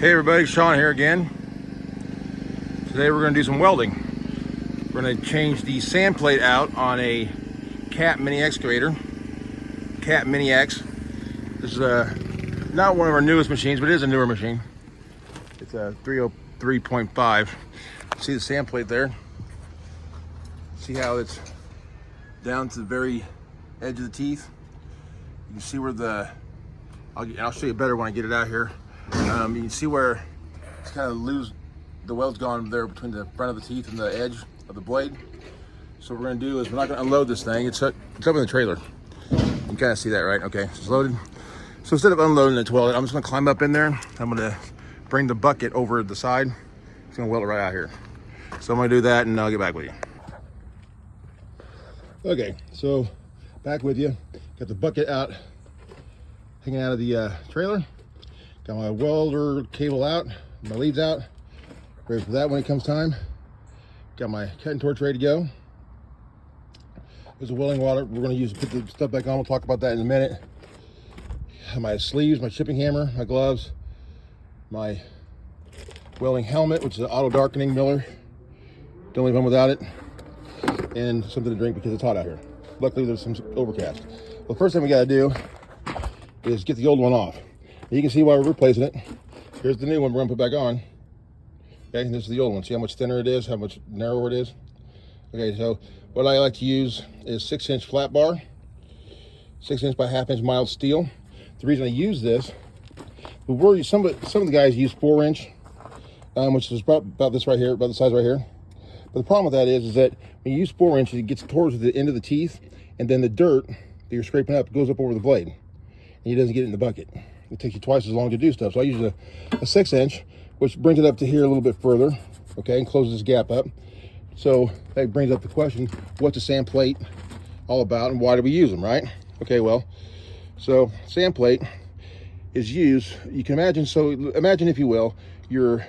Hey everybody, Sean here again. Today we're going to do some welding. We're going to change the sand plate out on a Cat mini excavator, Cat Mini X. This is not one of our newest machines, but it is a newer machine. It's a 303.5. See the sand plate there? See how it's down to the very edge of the teeth? You can see where I'll show you better when I get it out here. You can see where it's kind of loose, the weld's gone there between the front of the teeth and the edge of the blade. So what we're gonna do is we're not gonna unload this thing. It's up in the trailer. You can kind of see that, right? Okay, it's loaded. So instead of unloading it to weld it, I'm just gonna climb up in there. I'm gonna bring the bucket over the side. It's gonna weld it right out here. So I'm gonna do that and I'll get back with you. Okay, so back with you. Got the bucket out, hanging out of the trailer. Got my welder cable out, my leads out, ready for that when it comes time. Got my cutting torch ready to go. There's a welding water we're going to use to put the stuff back on. We'll talk about that in a minute. My sleeves, my chipping hammer, my gloves, my welding helmet, which is an auto darkening Miller. Don't leave home without it. And something to drink because it's hot out here. Luckily there's some overcast. Well, the first thing we got to do is get the old one off. You can see why we're replacing it. Here's the new one we're gonna put back on. Okay, this is the old one. See how much thinner it is, how much narrower it is? Okay, so what I like to use is 6-inch flat bar, 6-inch by 1/2 inch mild steel. The reason I use this, some of the guys use 4-inch, which is about this right here, about the size right here. But the problem with that is that when you use 4 inches, it gets towards the end of the teeth, and then the dirt that you're scraping up goes up over the blade, and it doesn't get in the bucket. It takes you twice as long to do stuff. So I use a 6-inch, which brings it up to here a little bit further, okay, and closes this gap up. So that brings up the question, what's a sand plate all about and why do we use them, right? Okay, well, so sand plate is used, you can imagine, so imagine if you will, you're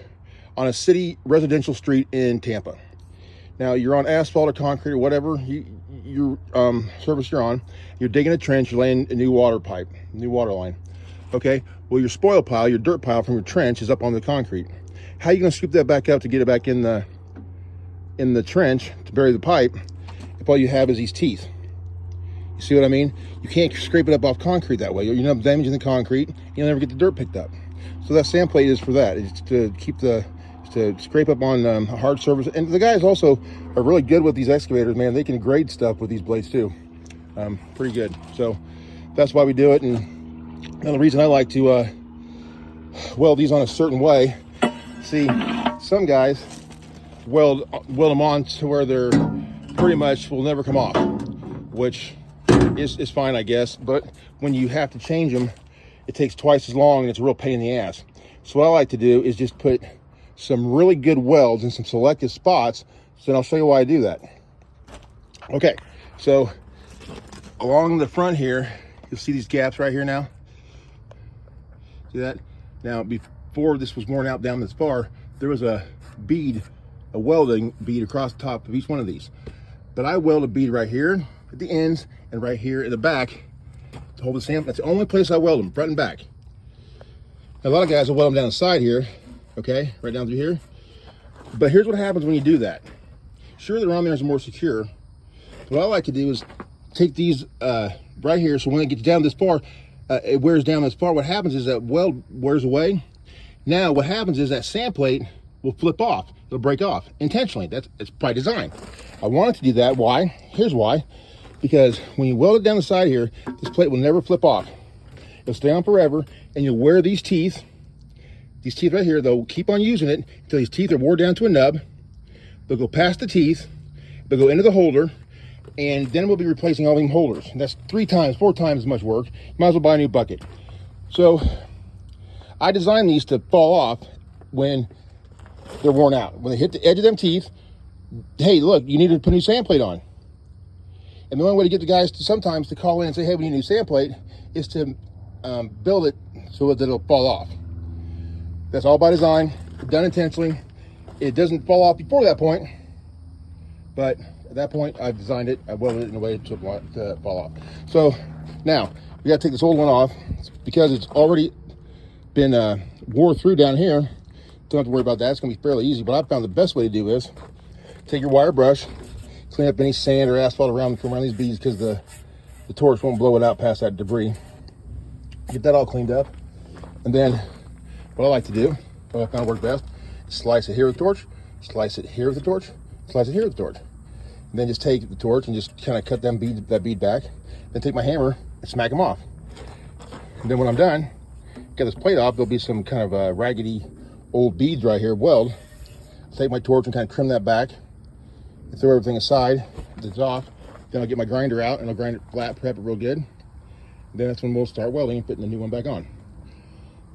on a city residential street in Tampa. Now you're on asphalt or concrete or whatever your surface you're on, you're digging a trench, you're laying a new water pipe, new water line. Okay, well your spoil pile, your dirt pile from your trench is up on the concrete. How are you gonna scoop that back up to get it back in the trench to bury the pipe if all you have is these teeth? You see what I mean? You can't scrape it up off concrete that way. You'll end up damaging the concrete, you'll never get the dirt picked up. So that sand plate is for that. It's to keep to scrape up on a hard surface. And the guys also are really good with these excavators, man. They can grade stuff with these blades too. Pretty good. So that's why we do it. And the reason I like to weld these on a certain way, see, some guys weld them on to where they're pretty much will never come off, which is fine, I guess. But when you have to change them, it takes twice as long and it's a real pain in the ass. So what I like to do is just put some really good welds in some selective spots. So then I'll show you why I do that. Okay, so along the front here, you'll see these gaps right here now. See that? Now, before this was worn out down this far, there was a bead, a welding bead across the top of each one of these. But I weld a bead right here at the ends and right here at the back to hold the sand. That's the only place I weld them, front and back. Now, a lot of guys will weld them down the side here, okay, right down through here. But here's what happens when you do that. Sure, they're on there is more secure. What I like to do is take these right here, so when it gets down this far, it wears down this far. What happens is that weld wears away. Now what happens is that sand plate will flip off. It'll break off intentionally. It's by design. I wanted to do that. Why? Here's why. Because when you weld it down the side here, this plate will never flip off. It'll stay on forever, and you'll wear these teeth. These teeth right here, they'll keep on using it until these teeth are wore down to a nub. They'll go past the teeth. They'll go into the holder. And then we'll be replacing all them holders. And that's 3 times, 4 times as much work. You might as well buy a new bucket. So I designed these to fall off when they're worn out. When they hit the edge of them teeth, hey, look, you need to put a new sand plate on. And the only way to get the guys to sometimes to call in and say, hey, we need a new sand plate is to build it so that it'll fall off. That's all by design, done intentionally. It doesn't fall off before that point, but at that point, I've designed it, I welded it in a way to fall off. So now, we gotta take this old one off because it's already been wore through down here, don't have to worry about that. It's gonna be fairly easy. But I found the best way to do is take your wire brush, clean up any sand or asphalt around these beads, because the torch won't blow it out past that debris. Get that all cleaned up, and then what I like to do, what I found worked best, slice it here with the torch, slice it here with the torch, slice it here with the torch. And then just take the torch and just kind of cut that bead back. Then take my hammer and smack them off. And then when I'm done, get this plate off, there'll be some kind of raggedy old beads right here, weld. I'll take my torch and kind of trim that back and throw everything aside, it's off. Then I'll get my grinder out and I'll grind it flat, prep it real good. And then that's when we'll start welding and putting the new one back on.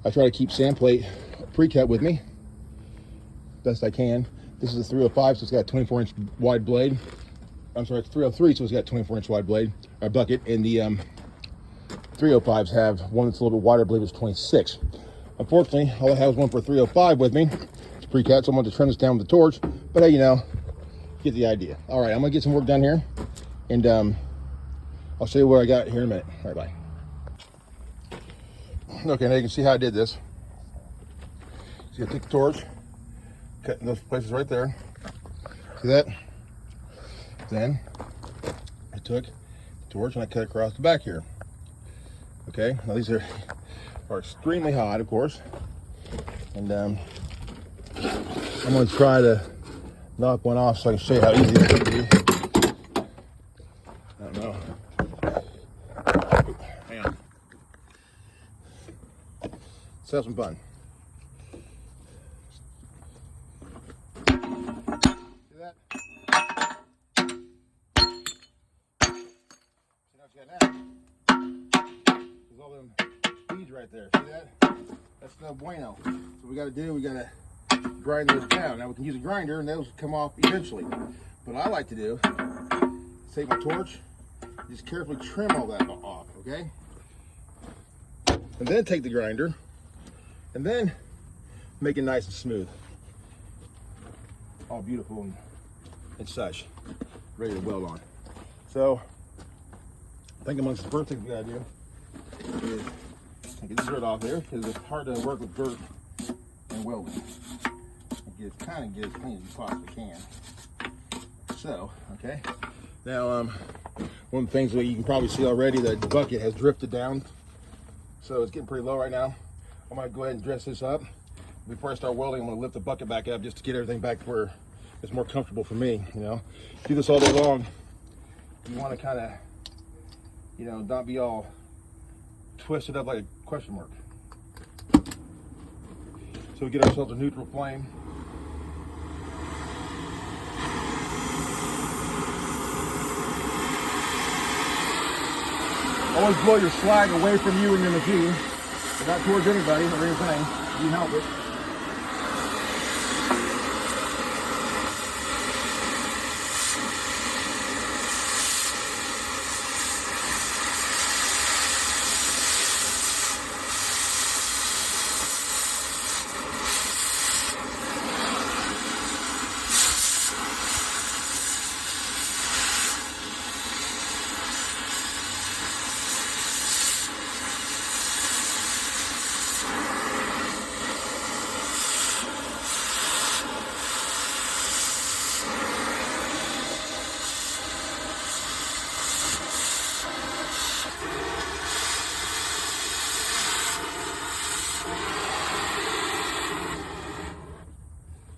I try to keep sand plate pre-cut with me best I can. This is a 305, so it's got a 24-inch wide blade. I'm sorry, it's 303, so it's got a 24-inch wide blade, or bucket, and the 305s have one that's a little bit wider. I believe it's 26. Unfortunately, all I have is one for 305 with me. It's pre-cut, so I'm going to trim this down with the torch, but hey, you know, get the idea. All right, I'm going to get some work done here, and I'll show you what I got here in a minute. All right, bye. Okay, now you can see how I did this. So you take the torch, cut in those places right there. See that? Then I took the torch and I cut across the back here. Okay, now these are extremely hot, of course, and I'm going to try to knock one off so I can show you how easy it can be. I don't know. Hang on. Let's have some fun. See that? There's all them beads right there. See that? That's no bueno. So we got to do, we got to grind those down. Now we can use a grinder and those come off eventually. What I like to do is take my torch, just carefully trim all that off, okay? And then take the grinder and then make it nice and smooth. All beautiful and such. Ready to weld on. So I think amongst the first thing we gotta do is get the dirt off there, because it's hard to work with dirt and welding. Kind of get as clean as you possibly can. So, okay. Now, one of the things that you can probably see already, that the bucket has drifted down. So it's getting pretty low right now. I'm gonna go ahead and dress this up. Before I start welding, I'm gonna lift the bucket back up just to get everything back to where it's more comfortable for me, you know. Do this all day long. You wanna kinda, you know, not be all twisted up like a question mark. So we get ourselves a neutral flame. Always blow your slag away from you and your machine, but not towards anybody or anything. You help it.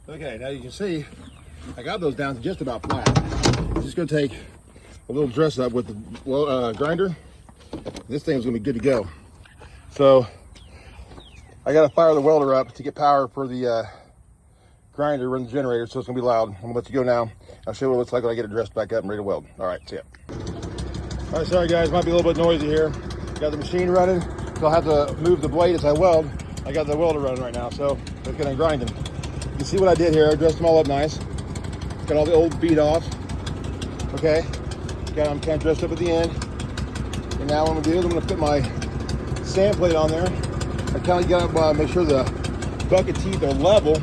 Okay, now you can see I got those down to just about flat. I'm just going to take a little dress up with the grinder. This thing's going to be good to go. So I got to fire the welder up to get power for the grinder, run the generator, so it's going to be loud. I'm going to let you go now. I'll show you what it looks like when I get it dressed back up and ready to weld. All right, see ya. All right, sorry guys, might be a little bit noisy here. Got the machine running, so I'll have to move the blade as I weld. I got the welder running right now, so it's going to grind them. You can see what I did here. I dressed them all up nice. Got all the old bead off. Okay. Got them kind of dressed up at the end. And now what I'm going to do is I'm going to put my sand plate on there. I kind of got to make sure the bucket teeth are level,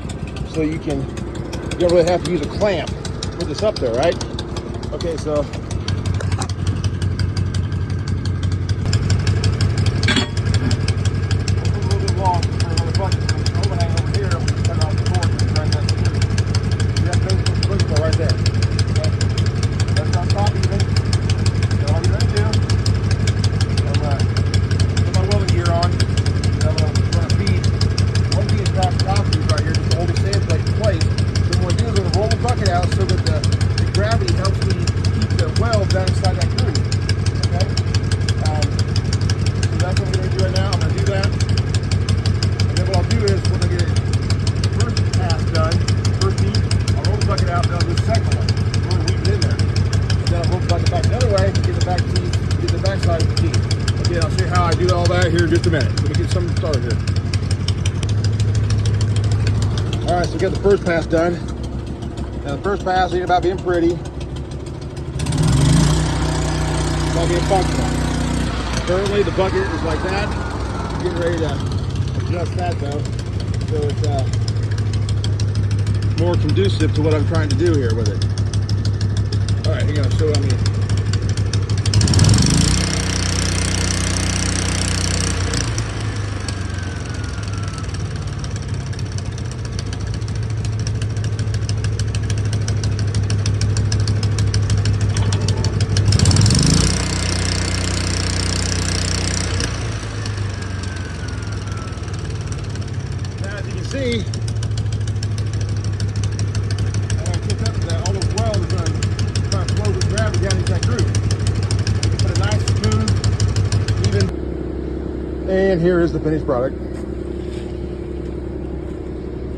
so you don't really have to use a clamp to put this up there, right? Okay, so a little bit long. right, so we got the first pass done. Now the first pass ain't about being pretty. It's about being functional. Currently the bucket is like that. I'm getting ready to adjust that though, so it's more conducive to what I'm trying to do here with it. All right, hang on, show what I mean. See, I kick up to that, all those welds are going to try to flow with gravity down into that groove. You can put a nice, smooth, even. And here is the finished product.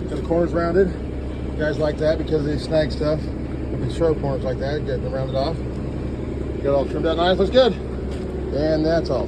Got the corners rounded. You guys like that because they snag stuff. If it's sharp corners like that, get them rounded off. Got it all trimmed out nice, looks good. And that's all.